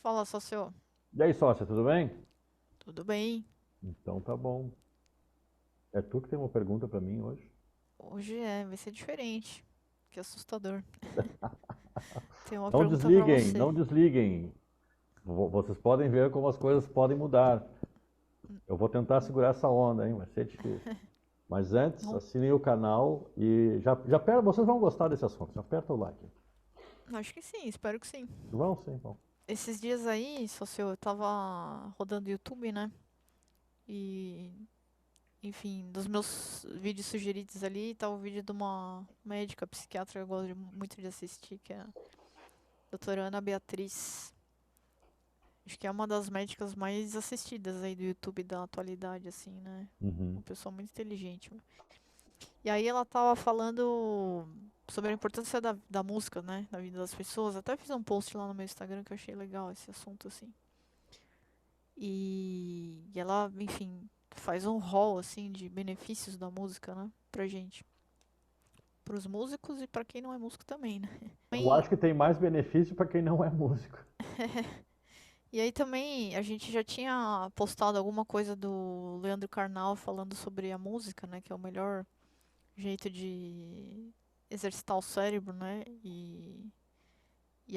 Fala, sócio. E aí, sócia, tudo bem? Tudo bem? Então tá bom. É tu que tem uma pergunta pra mim hoje? Hoje vai ser diferente. Que assustador. Tem uma Não pergunta pra desliguem, você. não desliguem. Vocês podem ver como as coisas podem mudar. Eu vou tentar segurar essa onda, hein? Vai ser difícil. Mas antes, Não, assinem o canal e já aperta, vocês vão gostar desse assunto. Já aperta o like. acho que sim, espero que sim. Vão sim, vão. Esses dias aí, sócio, eu tava rodando o YouTube, né? E, enfim, dos meus vídeos sugeridos ali, tá o vídeo de uma médica psiquiatra que eu gosto muito de assistir, que é a doutora Ana Beatriz. Acho que é uma das médicas mais assistidas aí do YouTube da atualidade, assim, né? Uma Uhum. pessoa muito inteligente. E aí ela tava falando sobre a importância da música, né, na vida das pessoas. Até fiz um post lá no meu Instagram que eu achei legal esse assunto, assim. E ela, enfim, faz um rol, assim, de benefícios da música, né, pra gente. Pros músicos e pra quem não é músico também, né. Eu Também- acho que tem mais benefício pra quem não é músico. E aí também a gente já tinha postado alguma coisa do Leandro Carnal falando sobre a música, né, que é o melhor jeito de exercitar o cérebro, né, e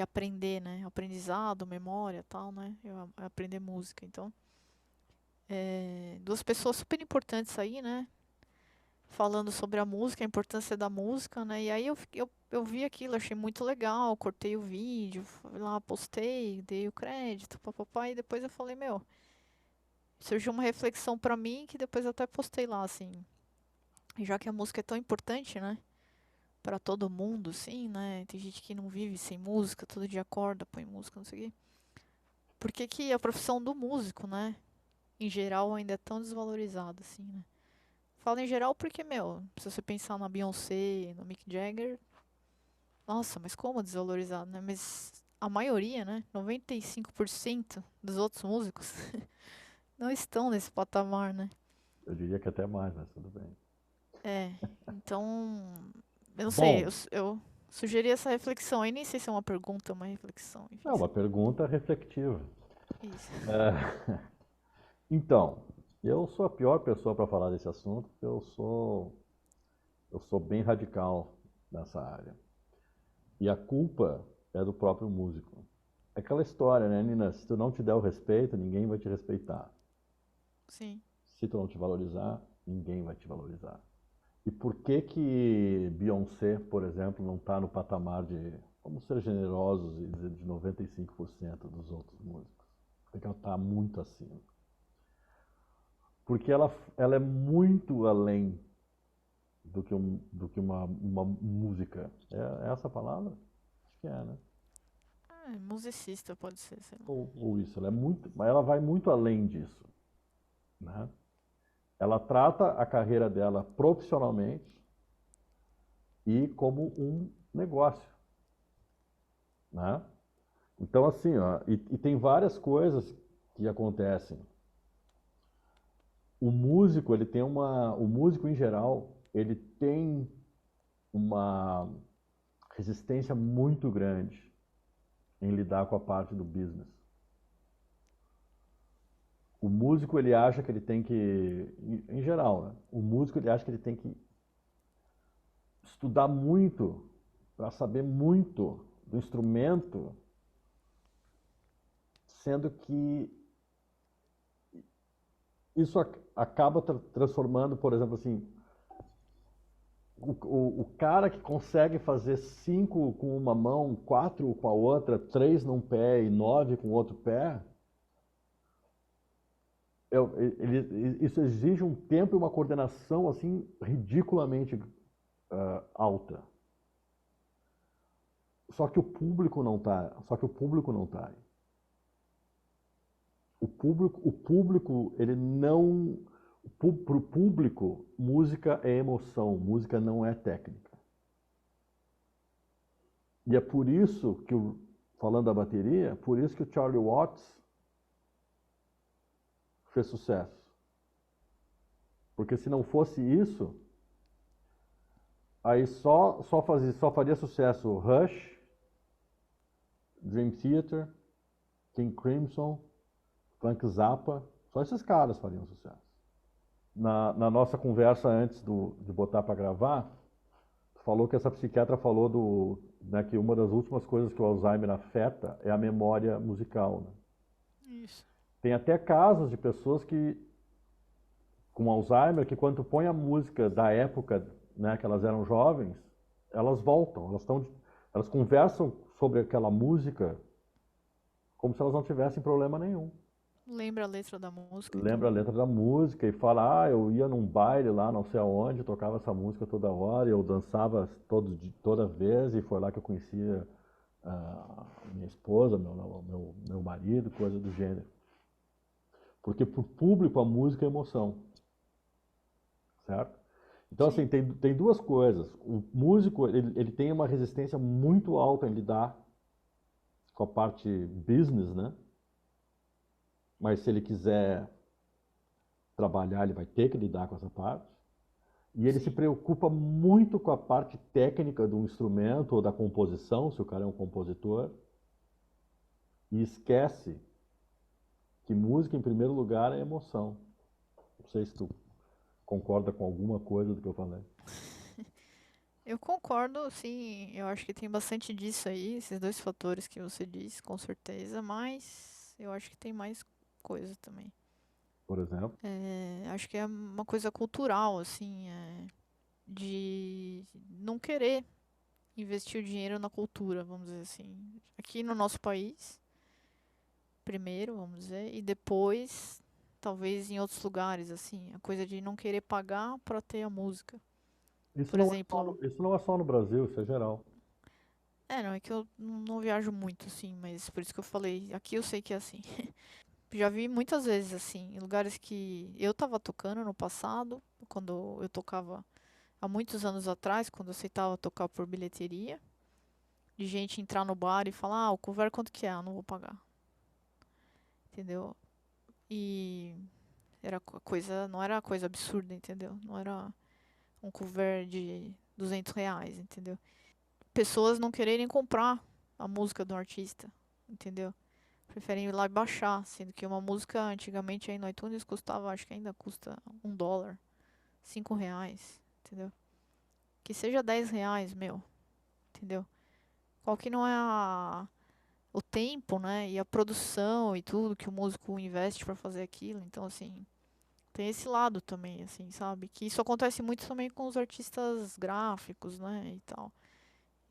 aprender, né? Aprendizado, memória, tal, né? Aprender música. Então, duas pessoas super importantes aí, né? Falando sobre a música, a importância da música, né? E aí eu vi aquilo, achei muito legal, cortei o vídeo, fui lá, postei, dei o crédito, papapá, e depois eu falei, meu, surgiu uma reflexão pra mim que depois eu até postei lá, assim, já que a música é tão importante, né? Pra todo mundo, sim, né? Tem gente que não vive sem música, todo dia acorda, põe música, não sei o quê. Por que que a profissão do músico, né? Em geral, ainda é tão desvalorizada, assim, né? Falo em geral porque, meu, se você pensar na Beyoncé, no Mick Jagger, nossa, mas como desvalorizado, né? Mas a maioria, né? 95% dos outros músicos não estão nesse patamar, né? Eu diria que até mais, mas tudo bem. É, então, eu não sei, Bom, eu sugeri essa reflexão aí, nem sei se é uma pergunta ou uma reflexão, enfim, é sei uma lá. pergunta reflexiva. Isso. Então, eu sou a pior pessoa para falar desse assunto, porque eu sou bem radical nessa área. E a culpa é do próprio músico. É aquela história, né, Nina? Se tu não te der o respeito, ninguém vai te respeitar. Sim. Se tu não te valorizar, ninguém vai te valorizar. E por que que Beyoncé, por exemplo, não está no patamar de, vamos ser generosos e dizer, de 95% dos outros músicos? Por que ela está muito acima? Porque ela é muito além do que uma música. É essa a palavra? Acho que é, né? Musicista pode ser, sei lá. Ou isso, ela é muito, mas ela vai muito além disso, né? Ela trata a carreira dela profissionalmente e como um negócio, né? Então assim, ó, e tem várias coisas que acontecem. O músico em geral, ele tem uma resistência muito grande em lidar com a parte do business. O músico ele acha que ele tem que, em geral, né? O músico ele acha que ele tem que estudar muito para saber muito do instrumento, sendo que isso acaba transformando, por exemplo, assim, o cara que consegue fazer cinco com uma mão, quatro com a outra, três num pé e nove com o outro pé, isso exige um tempo e uma coordenação assim ridiculamente alta. Só que o público não tá aí. O público, ele não. Para o público, música é emoção, música não é técnica. E é por isso que, falando da bateria, por isso que o Charlie Watts fez sucesso. Porque se não fosse isso, aí só faria sucesso Rush, Dream Theater, King Crimson, Frank Zappa, só esses caras fariam sucesso. Na nossa conversa antes de botar para gravar, tu falou que essa psiquiatra falou né, que uma das últimas coisas que o Alzheimer afeta é a memória musical. Né? Isso. Tem até casos de pessoas com Alzheimer que quando tu põe a música da época, né, que elas eram jovens, elas voltam, elas conversam sobre aquela música como se elas não tivessem problema nenhum. Lembra a letra da música e Lembra a tudo. letra da música e fala, eu ia num baile lá, não sei aonde, tocava essa música toda hora, e eu dançava toda vez, e foi lá que eu conhecia a minha esposa, meu marido, coisa do gênero. Porque para o público a música é emoção, certo? Então, Sim. assim, tem duas coisas. O músico, ele tem uma resistência muito alta em lidar com a parte business, né? Mas se ele quiser trabalhar, ele vai ter que lidar com essa parte. E ele se Sim. preocupa muito com a parte técnica do instrumento ou da composição, se o cara é um compositor, e esquece que música, em primeiro lugar, é emoção. Não sei se tu concorda com alguma coisa do que eu falei. Eu concordo, sim. Eu acho que tem bastante disso aí, esses dois fatores que você disse, com certeza. Mas eu acho que tem mais coisa também. Por exemplo, Acho que é uma coisa cultural, assim, de não querer investir o dinheiro na cultura, vamos dizer assim. Aqui no nosso país, primeiro, vamos dizer, e depois, talvez em outros lugares, assim, a coisa de não querer pagar para ter a música. isso Por não é só exemplo, isso não é só no Brasil, isso é geral. não é que eu não viajo muito, assim, mas por isso que eu falei, aqui eu sei que é assim. Já vi muitas vezes, assim, em lugares que eu tava tocando no passado, quando eu tocava há muitos anos atrás, quando eu aceitava tocar por bilheteria, de gente entrar no bar e falar, o cover quanto que é? Ah, não vou pagar. Entendeu? E não era coisa absurda, entendeu? Não era um cover de R$ 200, entendeu? Pessoas não quererem comprar a música do artista, entendeu? Preferem ir lá e baixar, sendo que uma música antigamente aí no iTunes custava, acho que ainda custa $1, R$ 5, entendeu? Que seja R$ 10, meu, entendeu? Qual que não é o tempo, né? E a produção e tudo que o músico investe pra fazer aquilo. Então, assim, tem esse lado também, assim, sabe? Que isso acontece muito também com os artistas gráficos, né? E tal.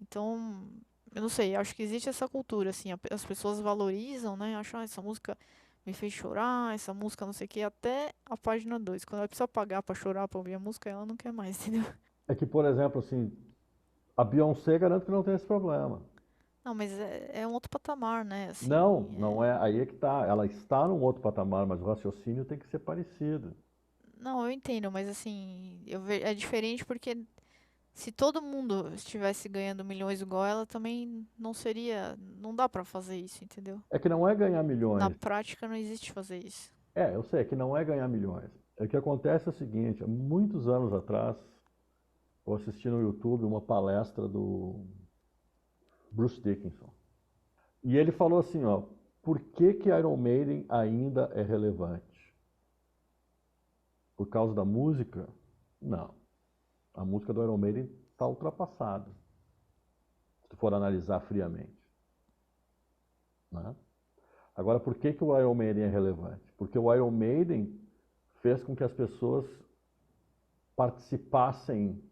Então, eu não sei, acho que existe essa cultura, assim, as pessoas valorizam, né? Acham, essa música me fez chorar, essa música não sei o que, até a página 2. Quando ela precisa pagar pra chorar, pra ouvir a música, ela não quer mais, entendeu? É que, por exemplo, assim, a Beyoncé garante que não tem esse problema. Não, mas é um outro patamar, né? Não, Assim, não é, aí é que tá. Ela está num outro patamar, mas o raciocínio tem que ser parecido. não, eu entendo, mas assim, é diferente porque se todo mundo estivesse ganhando milhões igual ela, também não seria, não dá pra fazer isso, entendeu? É que não é ganhar Na milhões. prática não existe fazer isso. Eu sei que não é ganhar milhões. O que acontece é o seguinte, há muitos anos atrás, eu assisti no YouTube uma palestra do Bruce Dickinson. E ele falou assim, ó, por que que Iron Maiden ainda é relevante? Por causa da música? Não. A música do Iron Maiden está ultrapassada, se tu for analisar friamente. Né? Agora, por que que o Iron Maiden é relevante? Porque o Iron Maiden fez com que as pessoas participassem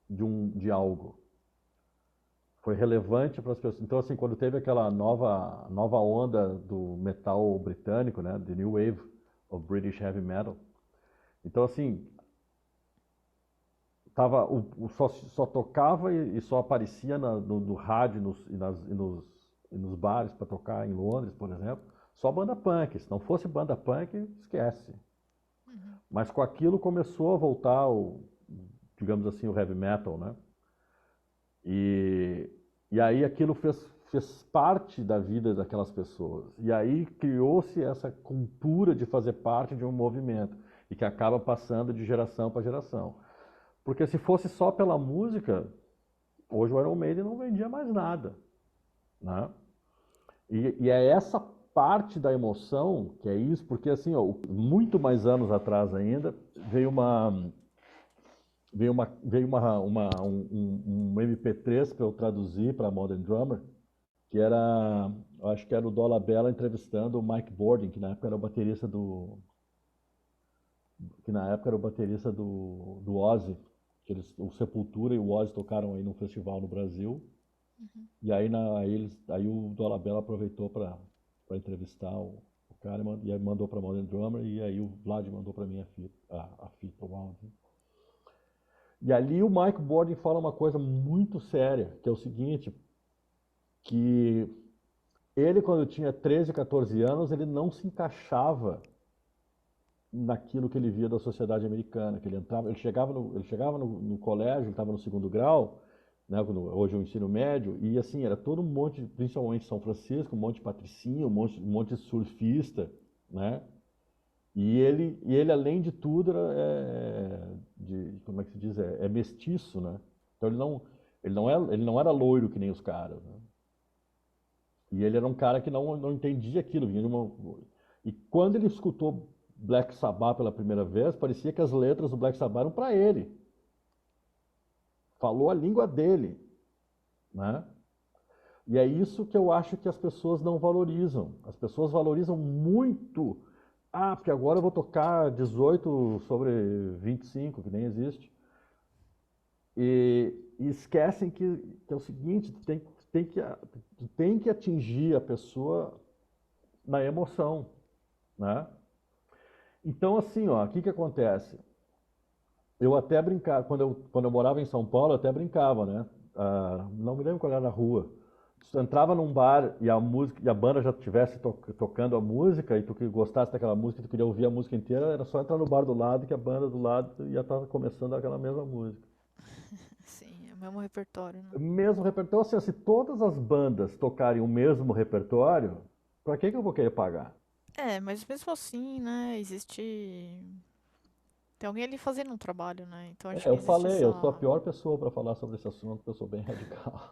de algo. Foi relevante para as pessoas. Então, assim, quando teve aquela nova onda do metal britânico, né, the new wave of British heavy metal, então, assim, só tocava e só aparecia no rádio e nos bares para tocar em Londres, por exemplo, só banda punk. Se não fosse banda punk, esquece. Uhum. Mas com aquilo começou a voltar digamos assim, o heavy metal, né? E, e aí aquilo fez parte da vida daquelas pessoas. E aí criou-se essa cultura de fazer parte de um movimento e que acaba passando de geração para geração. Porque se fosse só pela música, hoje o Iron Maiden não vendia mais nada, né? E é essa parte da emoção, que é isso, porque assim, ó, muito mais anos atrás ainda, veio um MP3 para eu traduzir para Modern Drummer, que era, eu acho que era o Dolabella entrevistando o Mike Bordin, que na época era o baterista do Ozzy, que o Sepultura e o Ozzy tocaram aí num festival no Brasil, e aí o Dolabella aproveitou para entrevistar o cara e aí mandou para Modern Drummer, e aí o Vlad mandou para mim a fita, o áudio. E ali o Mike Bordin fala uma coisa muito séria, que é o seguinte, que ele, quando tinha 13, 14 anos, ele não se encaixava naquilo que ele via da sociedade americana, que ele chegava no colégio, ele estava no segundo grau, né, hoje é o ensino médio, e assim, era todo um monte, principalmente São Francisco, um monte de patricinho, um monte de surfista, né? E ele, além de tudo, como é que se diz? É mestiço, né? Então ele não era loiro que nem os caras, né? E ele era um cara que não entendia aquilo. E quando ele escutou Black Sabbath pela primeira vez, parecia que as letras do Black Sabbath eram para ele. Falou a língua dele, né? E é isso que eu acho que as pessoas não valorizam. As pessoas valorizam muito. Ah, porque agora eu vou tocar 18 sobre 25, que nem existe. E esquecem que é o seguinte, tu tem que atingir a pessoa na emoção, né? Então, assim, ó, o que acontece? Eu até brincava, quando eu morava em São Paulo, eu até brincava, né? Não me lembro qual era a rua. Se tu entrava num bar e a banda já estivesse tocando a música e tu que gostasse daquela música, tu queria ouvir a música inteira, era só entrar no bar do lado que a banda do lado já estava começando aquela mesma música. Sim, é o mesmo repertório, né? Mesmo repertório, assim, se todas as bandas tocarem o mesmo repertório, para que eu vou querer pagar? É, mas mesmo assim, né, existe. Tem alguém ali fazendo um trabalho, né? Então acho que Eu existe falei, eu sou a essa. pior pessoa para falar sobre esse assunto, porque eu sou bem radical.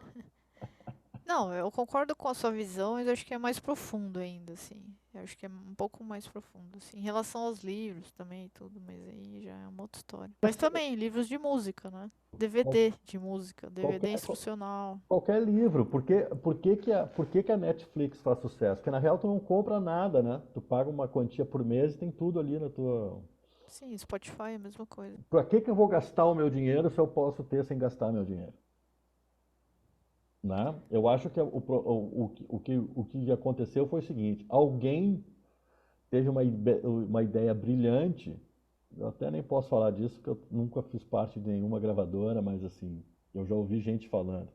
Não, eu concordo com a sua visão, mas eu acho que é mais profundo ainda, assim. Eu acho que é um pouco mais profundo, assim. Em relação aos livros também e tudo, mas aí já é uma outra história. Mas também, livros de música, né? DVD de música, DVD Qualquer, instrucional. qualquer livro. Por que que a Netflix faz sucesso? Porque na real tu não compra nada, né? Tu paga uma quantia por mês e tem tudo ali na tua. Sim, Spotify é a mesma coisa. Pra que eu vou gastar o meu dinheiro se eu posso ter sem gastar meu dinheiro? Né? Eu acho que o que aconteceu foi o seguinte: alguém teve uma ideia brilhante. Eu até nem posso falar disso, porque eu nunca fiz parte de nenhuma gravadora, mas assim, eu já ouvi gente falando.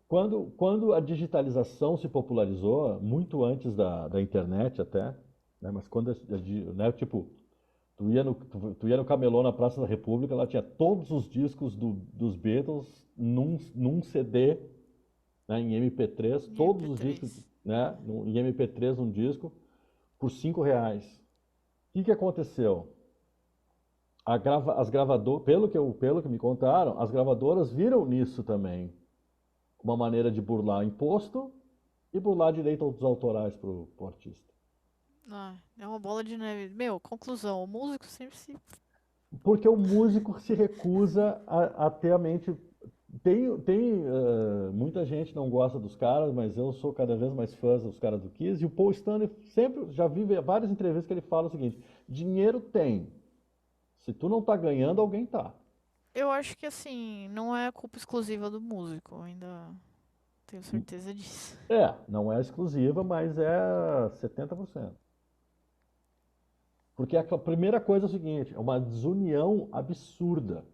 Quando a digitalização se popularizou, muito antes da internet até, né, mas quando, né, tipo, tu ia no Camelô na Praça da República, lá tinha todos os discos dos Beatles num CD, né, em MP3, Em todos os discos, MP3. né, em MP3 um disco, por R$ 5. O que aconteceu? As gravadoras, pelo que me contaram, as gravadoras viram nisso também uma maneira de burlar imposto e burlar direitos autorais pro artista. Ah, é uma bola de neve. Meu, conclusão, o músico sempre se. Porque o músico se recusa a ter a mente. Muita gente não gosta dos caras, mas eu sou cada vez mais fã dos caras do Kiss. E o Paul Stanley sempre, já vi várias entrevistas que ele fala o seguinte: dinheiro tem. Se tu não tá ganhando, alguém tá. Eu acho que assim, não é culpa exclusiva do músico, eu ainda tenho certeza disso. Não é exclusiva, mas é 70%. Porque a primeira coisa é o seguinte: é uma desunião absurda.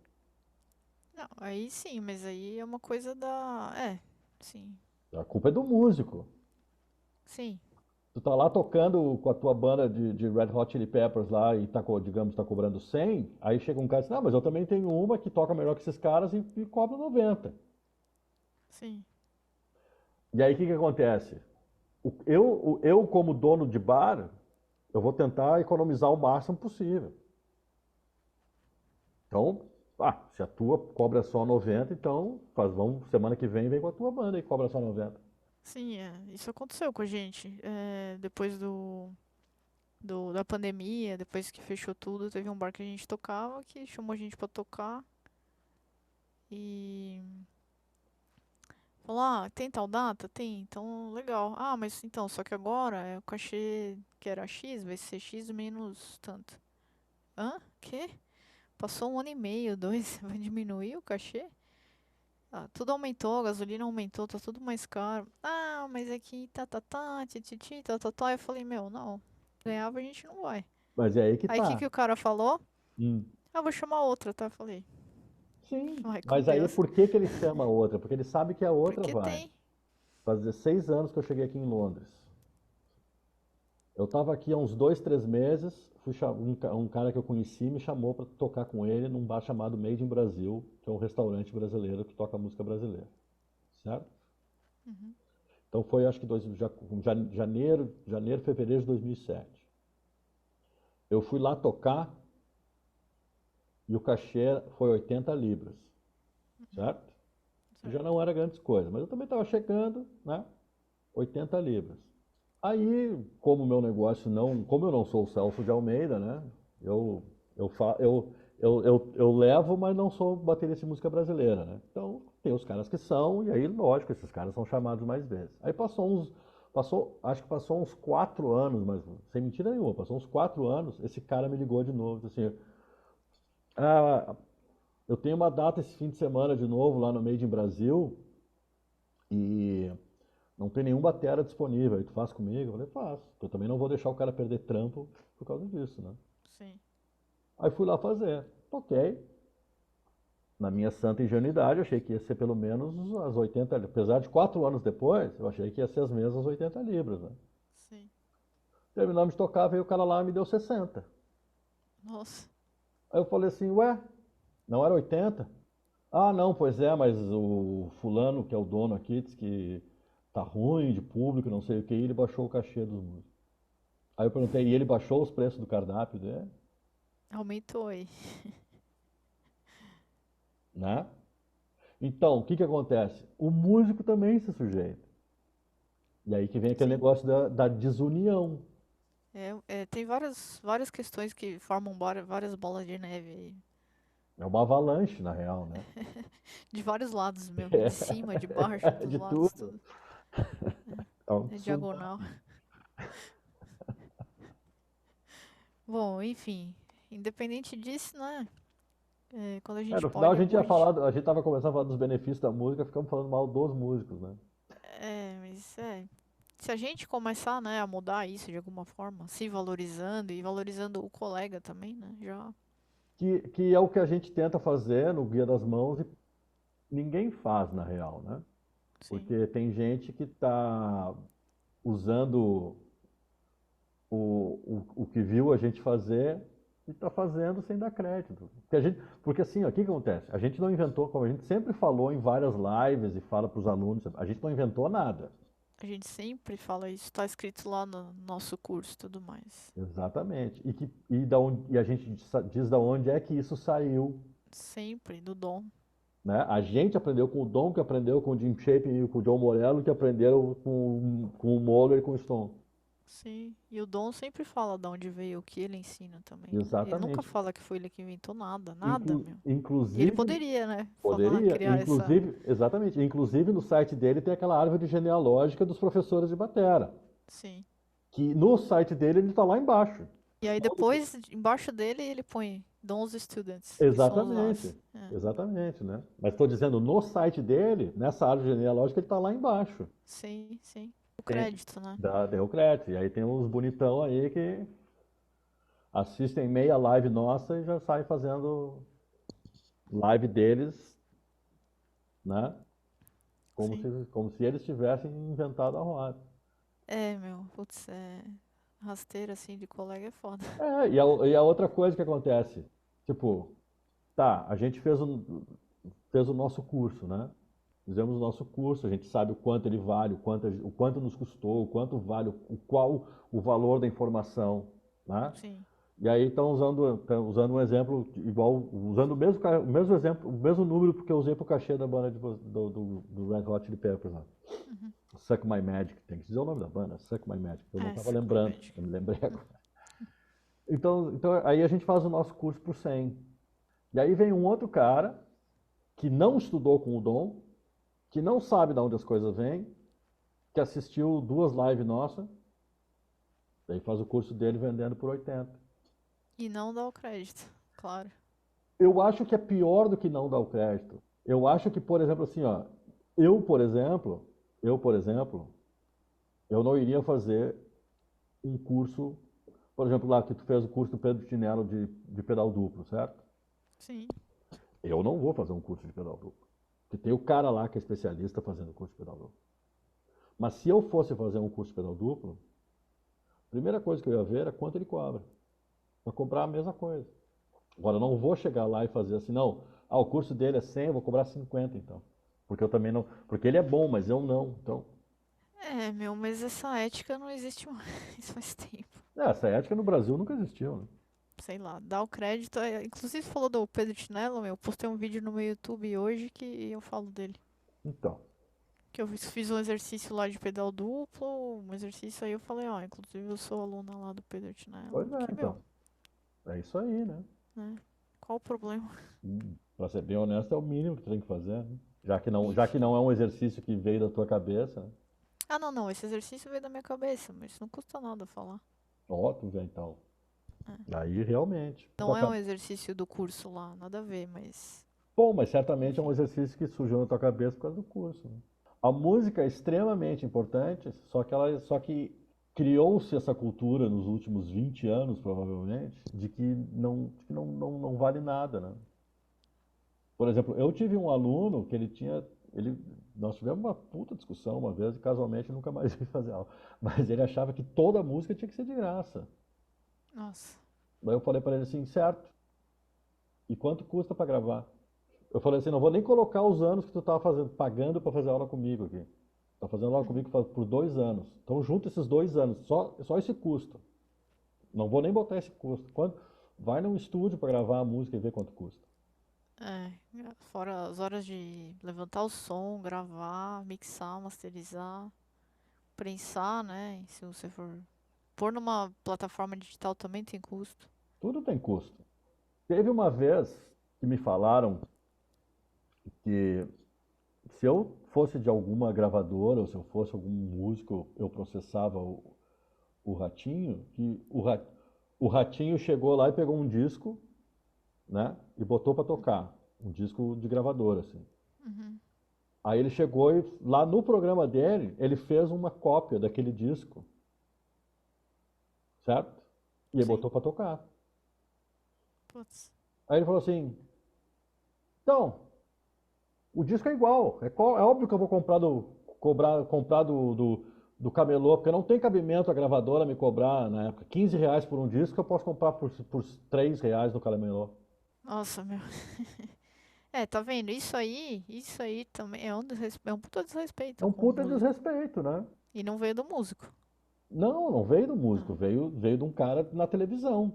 Não, aí sim, mas aí é uma coisa da. É, sim. A culpa é do músico. Sim. Tu tá lá tocando com a tua banda de Red Hot Chili Peppers lá e tá, digamos, tá cobrando 100, aí chega um cara e diz, não, mas eu também tenho uma que toca melhor que esses caras e cobra 90. Sim. E aí o que acontece? Eu, como dono de bar, eu vou tentar economizar o máximo possível. Então, se a tua cobra só 90, então semana que vem com a tua banda e cobra só 90. Sim, isso aconteceu com a gente. Depois da pandemia, depois que fechou tudo, teve um bar que a gente tocava que chamou a gente pra tocar e falou: Ah, tem tal data? Tem, então legal. Ah, mas então, só que agora o cachê que era X vai ser X menos tanto. Hã? Quê? Passou um ano e meio, dois, vai diminuir o cachê? Ah, tudo aumentou, a gasolina aumentou, tá tudo mais caro. Ah, mas aqui tá, tititi, tá. Eu falei, meu, não, ganhava a gente não vai. Mas é aí que Aí o que tá. que o cara falou? Hum. Ah, vou chamar outra, tá? Eu falei, Sim, vai com mas aí Deus. por que que ele chama a outra? Porque ele sabe que a outra Porque vai. tem. Faz 16 anos que eu cheguei aqui em Londres. Eu estava aqui há uns 2, 3 meses, um cara que eu conheci me chamou para tocar com ele num bar chamado Made in Brasil, que é um restaurante brasileiro que toca música brasileira, certo? Uhum. Então foi acho que janeiro, fevereiro de 2007. Eu fui lá tocar e o cachê foi 80 libras, certo? Já Certo. não era grandes coisas, mas eu também estava chegando, né? 80 libras. Aí, como o meu negócio não, como eu não sou o Celso de Almeida, né? Eu, eu, fa, eu levo, mas não sou baterista de música brasileira, né? Então, tem os caras que são, e aí, lógico, esses caras são chamados mais vezes. Aí acho que passou uns 4 anos, mas sem mentira nenhuma, passou uns 4 anos, esse cara me ligou de novo, disse assim, ah, eu tenho uma data esse fim de semana de novo lá no Made in Brasil, e não tem nenhum batera disponível, aí tu faz comigo? Eu falei, faço. Eu também não vou deixar o cara perder trampo por causa disso, né? Sim. Aí fui lá fazer. Toquei. Na minha santa ingenuidade, eu achei que ia ser pelo menos as 80, apesar de 4 anos depois, eu achei que ia ser as mesmas 80 libras, né? Sim. Terminamos de tocar, veio o cara lá e me deu 60. Nossa. Aí eu falei assim, ué, não era 80? Ah, não, pois é, mas o fulano, que é o dono aqui, disse que tá ruim de público, não sei o que, e ele baixou o cachê dos músicos. Aí eu perguntei, e ele baixou os preços do cardápio dele, Aumentou aí. né? Então, o que que acontece? O músico também se sujeita. E aí que vem aquele Sim. negócio da desunião. Tem várias questões que formam várias bolas de neve aí. É uma avalanche, na real, né? De vários lados mesmo. De cima, de baixo, dos De lados, tudo. tudo. É um É diagonal. tsunami. Bom, enfim. Independente disso, né? Quando a É, gente no final pode, é bom a gente tava começando a falar dos benefícios da música, ficamos falando mal dos músicos, né? Mas se a gente começar, né, a mudar isso de alguma forma, se valorizando e valorizando o colega também, né, já, Que é o que a gente tenta fazer no Guia das Mãos e ninguém faz, na real, né? sim, Porque tem gente que está usando o que viu a gente fazer e está fazendo sem dar crédito. Porque assim, ó, o que acontece? A gente não inventou, como a gente sempre falou em várias lives e fala para os alunos, a gente não inventou nada. a gente sempre fala isso, tá escrito lá no nosso curso e tudo mais. Exatamente. E a gente diz da onde é que isso saiu. Sempre do dom. Né? A gente aprendeu com o Dom, que aprendeu com o Jim Chapin e com o John Morello, que aprenderam com o Moller e com o Stone. Sim, e o dom sempre fala de onde veio o que ele ensina também, né? Ele nunca Exatamente. fala que foi ele que inventou nada, nada, meu. E ele Inclusive, poderia, né, falar, poderia, criar essa. exatamente, inclusive no site dele tem aquela árvore genealógica dos professores de batera, Sim. que no site dele ele está lá embaixo. E aí Todo- depois, embaixo dele, ele põe dons students, que somos Exatamente, nós. exatamente, né? Mas estou dizendo, no site dele, nessa árvore genealógica, ele está lá embaixo. Sim, sim. O Tem, crédito, né? deu crédito. E aí tem uns bonitão aí que assistem meia live nossa e já saem fazendo live deles, né? Sim. Como se eles tivessem inventado a roda. Meu, putz, rasteira assim de colega é foda. E a outra coisa que acontece, tipo, tá, a gente fez o nosso curso, né? Fizemos o nosso curso, a gente sabe o quanto ele vale, o quanto nos custou, o quanto vale, qual o valor da informação, né? Sim. E aí tão usando um exemplo igual, usando o mesmo exemplo, o mesmo número que eu usei para o cachê da banda do Red Hot Chili Peppers lá. Uhum. Suck My Magic, tem que dizer o nome da banda, Suck My Magic. Eu não estava Suck My lembrando, Magic. eu me lembrei agora. Então, aí a gente faz o nosso curso por 100. E aí vem um outro cara que não estudou com o Dom, que não sabe de onde as coisas vêm, que assistiu 2 lives nossas, daí faz o curso dele vendendo por 80. E não dá o crédito, claro. Eu acho que é pior do que não dar o crédito. Eu acho que, por exemplo, assim, ó, eu, por exemplo, eu não iria fazer um curso, por exemplo, lá que tu fez o curso do Pedro Chinelo de pedal duplo, certo? Sim. Eu não vou fazer um curso de pedal duplo. Porque tem o cara lá que é especialista fazendo curso de pedal duplo. Mas se eu fosse fazer um curso de pedal duplo, a primeira coisa que eu ia ver era quanto ele cobra. Para cobrar a mesma coisa. Agora, eu não vou chegar lá e fazer assim, não. Ah, o curso dele é 100, eu vou cobrar 50 então. Porque eu também não. Porque ele é bom, mas eu não. Então, Mas essa ética não existe mais faz tempo. essa ética no Brasil nunca existiu, né? Sei lá, dá o crédito. Inclusive, você falou do Pedro Chinelo, meu. Eu postei um vídeo no meu YouTube hoje que eu falo dele. Então, Que eu fiz um exercício lá de pedal duplo, um exercício aí eu falei, ó, inclusive eu sou aluna lá do Pedro Chinelo. pois é, Porque, meu, então. É isso aí, né? né? Qual o problema? Pra ser bem honesto, é o mínimo que tu tem que fazer, né? Já que Enfim. não é um exercício que veio da tua cabeça, né? Ah, não, não. Esse exercício veio da minha cabeça, mas não custa nada falar. Ó, tu vê então. É. Aí realmente. Não é um exercício do curso lá, nada a ver, mas. Bom, mas certamente é um Enfim. exercício que surgiu na tua cabeça por causa do curso, né? A música é extremamente importante, só que criou-se essa cultura nos últimos 20 anos, provavelmente, de que não vale nada, né? Por exemplo, eu tive um aluno que nós tivemos uma puta discussão uma vez e casualmente nunca mais vi fazer aula, mas ele achava que toda música tinha que ser de graça. Nossa. Daí eu falei para ele assim, certo, e quanto custa para gravar? Eu falei assim, não vou nem colocar os anos que tu estava pagando para fazer aula comigo aqui. Tá fazendo aula Uhum. comigo por 2 anos. Então junta esses 2 anos, só esse custo. Não vou nem botar esse custo. Vai num estúdio para gravar a música e ver quanto custa. É, fora as horas de levantar o som, gravar, mixar, masterizar, prensar, né? Se você for pôr numa plataforma digital também tem custo. Tudo tem custo. Teve uma vez que me falaram que se eu fosse de alguma gravadora ou se eu fosse algum músico, eu processava o Ratinho, o Ratinho chegou lá e pegou um disco, né, e botou para tocar, um disco de gravadora, assim. Uhum. Aí ele chegou e lá no programa dele, ele fez uma cópia daquele disco, certo? E ele Sim. botou para tocar. Putz. Aí ele falou assim: então, o disco é igual. É óbvio que eu vou comprar do camelô, porque não tem cabimento a gravadora me cobrar, na época, R$ 15 por um disco, que eu posso comprar por R$ 3 no camelô. Nossa, meu. Tá vendo? Isso aí também é um puta É desrespeito um com o puta músico. desrespeito, né? E não veio do músico. Não veio do músico, Ah. veio de um cara na televisão,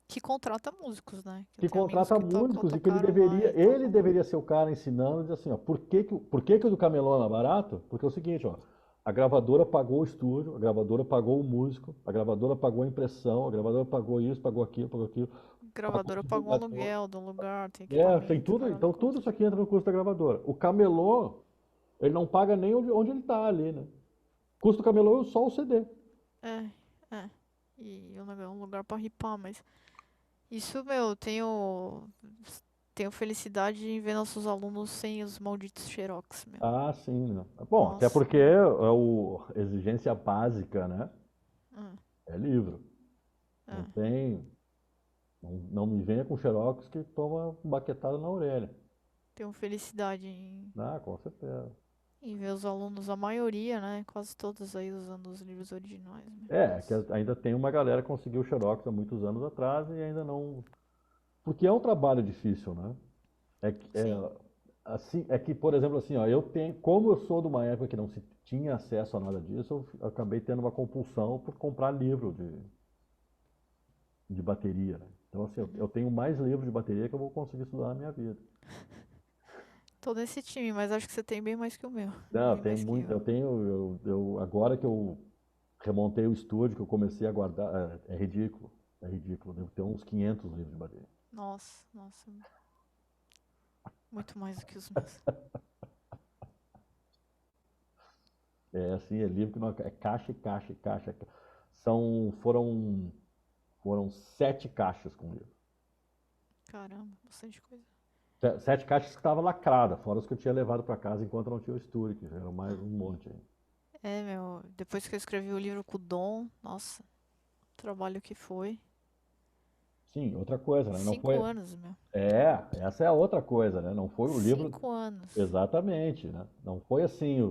Que contrata músicos, né? Que eu que tenho amigos contrata que músicos e que tocaram lá e ele tocam lá. deveria ser o cara ensinando, dizer assim, ó, por que que o do camelô é barato? Porque é o seguinte, ó, a gravadora pagou o estúdio, a gravadora pagou o músico, a gravadora pagou a impressão, a gravadora pagou isso, pagou aquilo, pagou o Gravadora pagou um divulgador. aluguel do lugar, tem Tem equipamento, tudo, caralho, então tudo quatro. isso aqui entra no custo da gravadora. O camelô, ele não paga nem onde ele tá ali, né? Custo do camelô é só o CD. É, é. E é um lugar pra ripar, mas. Isso, meu, tenho felicidade em ver nossos alunos sem os malditos xerox, meu. Ah, sim, né? Bom, até Nossa, porque meu. é o exigência básica, né? Ah, É livro. Não ah. tem. Não me venha com xerox que toma baquetada na orelha. Tenho felicidade em, Ah, com certeza. em ver os alunos, a maioria, né? Quase todos aí usando os livros originais, meu. É, que Nossa. ainda tem uma galera que conseguiu xerox há muitos anos atrás e ainda não. Porque é um trabalho difícil, né? É, Sim. assim, é que, por exemplo, assim, ó, como eu sou de uma época que não se tinha acesso a nada disso, eu acabei tendo uma compulsão por comprar livro de bateria, né? Então, assim, eu Uhum. tenho mais livros de bateria que eu vou conseguir estudar na minha vida. Tô nesse time, mas acho que você tem bem mais que o meu. Não, Bem tem mais que muito, eu. eu tenho, agora que eu remontei o estúdio, que eu comecei a guardar, é ridículo, devo ter uns 500 livros de bateria. Nossa, nossa. Muito mais do que os meus. É assim, é livro que não, é caixa e caixa e caixa. Foram 7 caixas com livro. Caramba, bastante coisa. 7 caixas que estavam lacradas, fora as que eu tinha levado para casa enquanto não tinha o estúdio, que já era mais Ah. um monte aí. É, meu, depois que eu escrevi o livro com o Dom, nossa, o trabalho que foi. Sim, outra coisa, né? Não Cinco foi. anos, meu. Essa é a outra coisa, né? Não foi o livro. 5 anos. Exatamente, né? Não foi assim,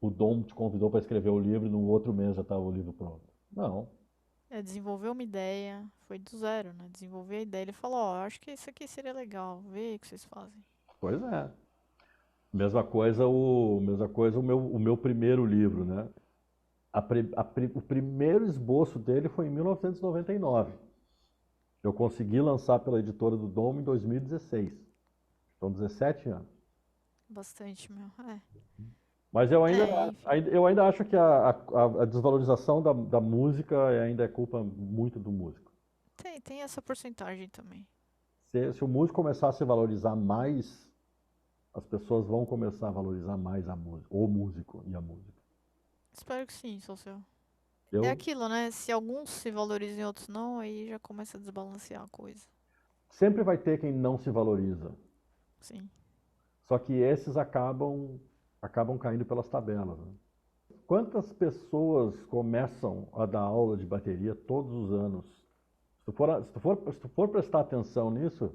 o Dom te convidou para escrever o livro e no outro mês já estava o livro pronto. Não. É, desenvolver uma ideia, foi do zero, né? Desenvolver a ideia. Ele falou, ó, acho que isso aqui seria legal, vê o que vocês fazem. Pois é. Mesma coisa o meu primeiro livro, né? O primeiro esboço dele foi em 1999. Eu consegui lançar pela editora do Dom em 2016. Então, 17 anos. Bastante, meu. É, Mas eu ainda, enfim. eu ainda acho que a desvalorização da música ainda é culpa muito do músico. Tem essa porcentagem também. Se o músico começar a se valorizar mais, as pessoas vão começar a valorizar mais a música, o músico e a música. Espero que sim, Social. É Eu aquilo, né? Se alguns se valorizam e outros não, aí já começa a desbalancear a coisa. sempre vai ter quem não se valoriza. Sim. Só que esses acabam caindo pelas tabelas, né? Quantas pessoas começam a dar aula de bateria todos os anos? Se tu for prestar atenção nisso,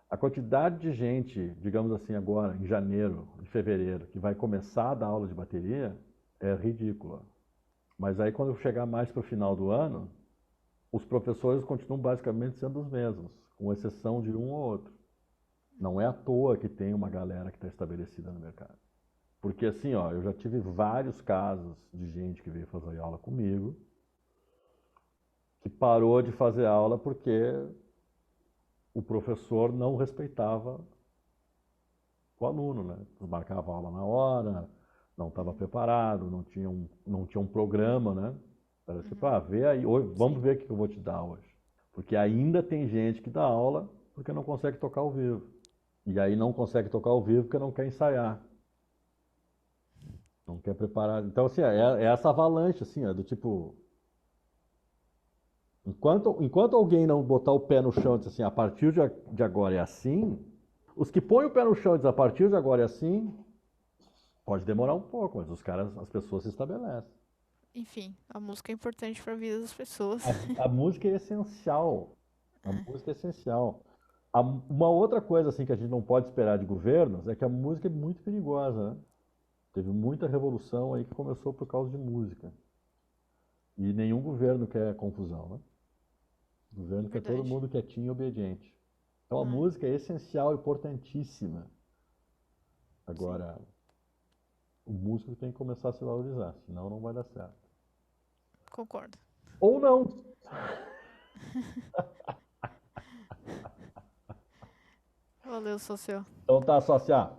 a quantidade de gente, digamos assim, agora, em janeiro, em fevereiro, que vai começar a dar aula de bateria é ridícula. Mas aí, quando chegar mais para o final do ano, os professores continuam basicamente sendo os mesmos, com exceção de um ou outro. Não é à toa que tem uma galera que está estabelecida no mercado. Porque assim, ó, eu já tive vários casos de gente que veio fazer aula comigo, que parou de fazer aula porque o professor não respeitava o aluno, né? Marcava a aula na hora, não estava Uhum. preparado, não tinha um programa, né? Era tipo, Uhum. vê aí, vamos Sim. ver o que eu vou te dar hoje. Porque ainda tem gente que dá aula porque não consegue tocar ao vivo. E aí não consegue tocar ao vivo porque não quer ensaiar, não quer preparar. Então, assim, é essa avalanche, assim, do tipo, enquanto alguém não botar o pé no chão e dizer assim, a partir de agora é assim, os que põem o pé no chão e dizem a partir de agora é assim, pode demorar um pouco, mas as pessoas se estabelecem. Enfim, a música é importante para a vida das pessoas. A música é essencial. A É, música é essencial. Uma outra coisa assim que a gente não pode esperar de governos é que a música é muito perigosa, né? Teve muita revolução aí que começou por causa de música. E nenhum governo quer confusão, né? O governo quer todo verdade. mundo quietinho e obediente. Então a É, música é essencial, importantíssima. sim, Agora, o músico tem que começar a se valorizar, senão não vai dar certo. concordo. Ou não. Valeu, Social. Então tá, sócia.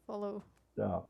Falou. Tchau.